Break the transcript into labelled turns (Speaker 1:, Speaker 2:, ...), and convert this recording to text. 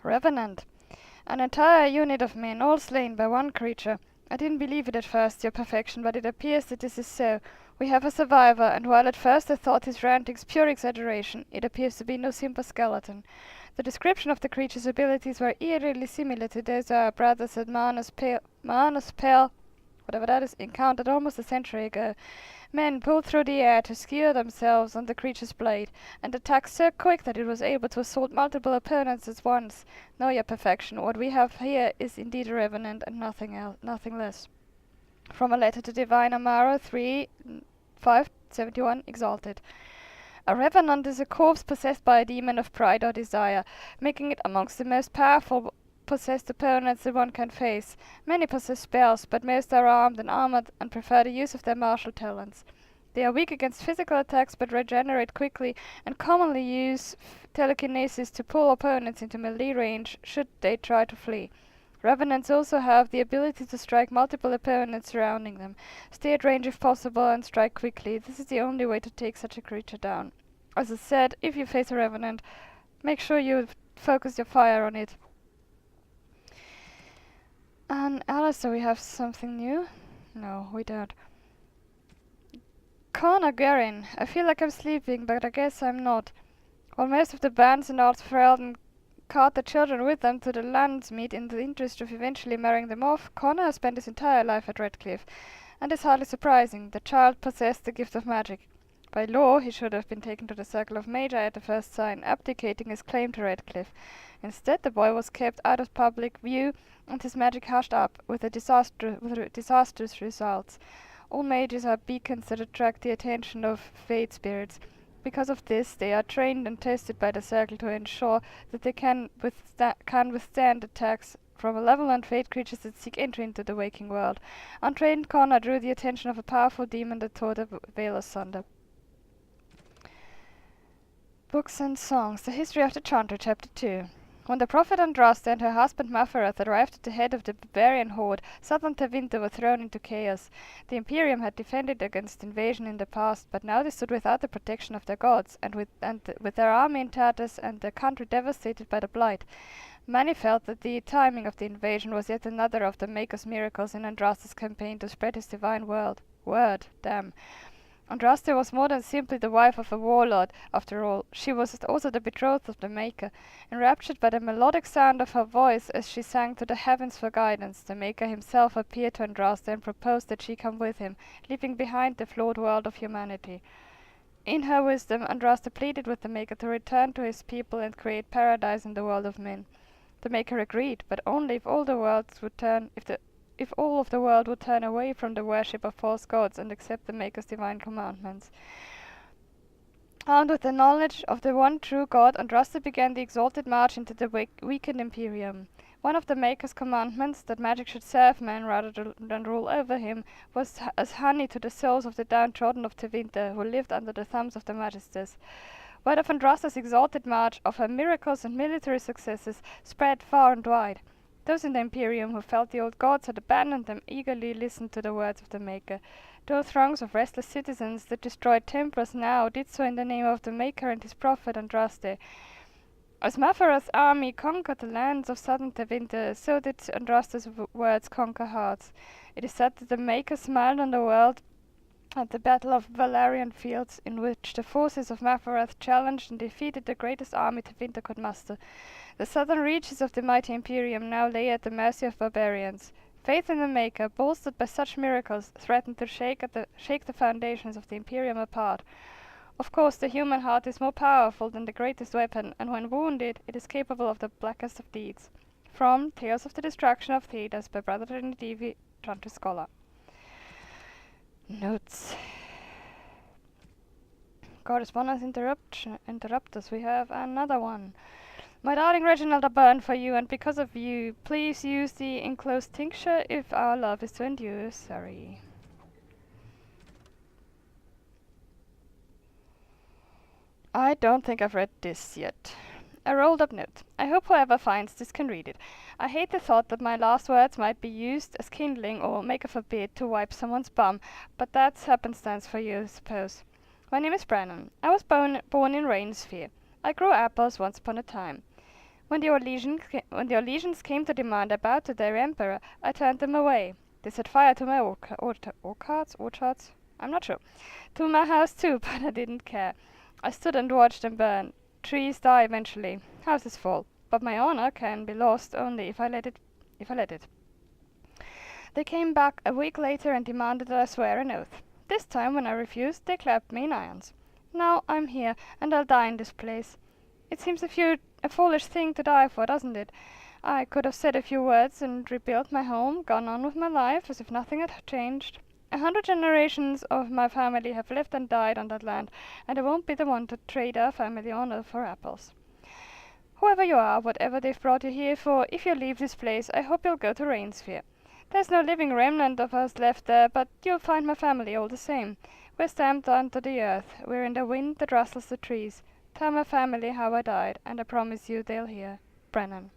Speaker 1: Revenant. An entire unit of men, all slain by one creature. I didn't believe it at first, your perfection, but it appears that this is so. We have a survivor, and while at first I thought his rantings pure exaggeration, it appears to be no simple skeleton. The description of the creature's abilities were eerily similar to those our brothers at Manus Pale, whatever that is, encountered almost a century ago. Men pulled through the air to skewer themselves on the creature's blade, and attacked so quick that it was able to assault multiple opponents at once. Know your perfection. What we have here is indeed a revenant, and nothing else, nothing less. From a letter to Divine Amaro 3:571, Exalted. A revenant is a corpse possessed by a demon of pride or desire, making it amongst the most powerful possessed opponents that one can face. Many possess spells, but most are armed and armored and prefer the use of their martial talents. They are weak against physical attacks but regenerate quickly and commonly use telekinesis to pull opponents into melee range should they try to flee. Revenants also have the ability to strike multiple opponents surrounding them, stay at range if possible, and strike quickly. This is the only way to take such a creature down. As I said, if you face a revenant, make sure you focus your fire on it. And Alistair, we have something new? No, we don't. Guerrin. I feel like I'm sleeping, but I guess I'm not. While most of the bands and arts thrilled and caught the children with them to the Landsmeet in the interest of eventually marrying them off, Connor has spent his entire life at Redcliffe, and it's hardly surprising. The child possessed the gift of magic. By law, he should have been taken to the Circle of Magi at the first sign, abdicating his claim to Redcliffe. Instead, the boy was kept out of public view and his magic hushed up, with disastrous results. All mages are beacons that attract the attention of fate spirits. Because of this, they are trained and tested by the Circle to ensure that they can withstand attacks from malevolent fate creatures that seek entry into the waking world. Untrained Connor drew the attention of a powerful demon that tore the veil asunder. Books and Songs. The History of the Chantry, Chapter 2. When the prophet Andraste and her husband Maferath arrived at the head of the barbarian horde, southern Tevinter was thrown into chaos. The Imperium had defended against invasion in the past, but now they stood without the protection of their gods, and with their army in tatters and the country devastated by the blight. Many felt that the timing of the invasion was yet another of the Maker's miracles in Andraste's campaign to spread his divine word. Andraste was more than simply the wife of a warlord, after all. She was also the betrothed of the Maker. Enraptured by the melodic sound of her voice as she sang to the heavens for guidance, the Maker himself appeared to Andraste and proposed that she come with him, leaving behind the flawed world of humanity. In her wisdom, Andraste pleaded with the Maker to return to his people and create paradise in the world of men. The Maker agreed, but only if all of the world would turn away from the worship of false gods and accept the Maker's divine commandments. Armed with the knowledge of the one true God, Andraste began the exalted march into the weakened Imperium. One of the Maker's commandments, that magic should serve man rather than rule over him, was as honey to the souls of the downtrodden of Tevinter, who lived under the thumbs of the Magisters. Word of Andraste's exalted march, of her miracles and military successes, spread far and wide. Those in the Imperium who felt the old gods had abandoned them eagerly listened to the words of the Maker. Those throngs of restless citizens that destroyed temples now did so in the name of the Maker and his prophet Andraste. As Maferath's army conquered the lands of southern Tevinter, so did Andraste's words conquer hearts. It is said that the Maker smiled on the world at the Battle of Valerian Fields, in which the forces of Maferath challenged and defeated the greatest army Tevinter could muster. The southern reaches of the mighty Imperium now lay at the mercy of barbarians. Faith in the Maker, bolstered by such miracles, threatened to shake the foundations of the Imperium apart. Of course, the human heart is more powerful than the greatest weapon, and when wounded, it is capable of the blackest of deeds. From Tales of the Destruction of Thedas by Brother Trinity, Chantry Scholar. Notes. Correspondence Interruptus. We have another one. My darling Reginald, I burn for you, and because of you, please use the enclosed tincture if our love is to endure. Sorry. I don't think I've read this yet. A rolled up note. I hope whoever finds this can read it. I hate the thought that my last words might be used as kindling or, make a forbid, to wipe someone's bum, but that's happenstance for you, I suppose. My name is Brennan. I was born in Rainsphere. I grew apples once upon a time. When the Orlesians came to demand I bowed to their emperor, I turned them away. They set fire to my orchards? I'm not sure. To my house too, but I didn't care. I stood and watched them burn. Trees die eventually, houses fall, but my honor can be lost only if I let it. They came back a week later and demanded that I swear an oath. This time, when I refused, they clapped me in irons. Now I'm here, and I'll die in this place. It seems a foolish thing to die for, doesn't it? I could have said a few words and rebuilt my home, gone on with my life as if nothing had changed. 100 generations of my family have lived and died on that land, and I won't be the one to trade our family honor for apples. Whoever you are, whatever they've brought you here for, if you leave this place, I hope you'll go to Rainsphere. There's no living remnant of us left there, but you'll find my family all the same. We're stamped onto the earth. We're in the wind that rustles the trees. Tell my family how I died, and I promise you they'll hear. Brennan.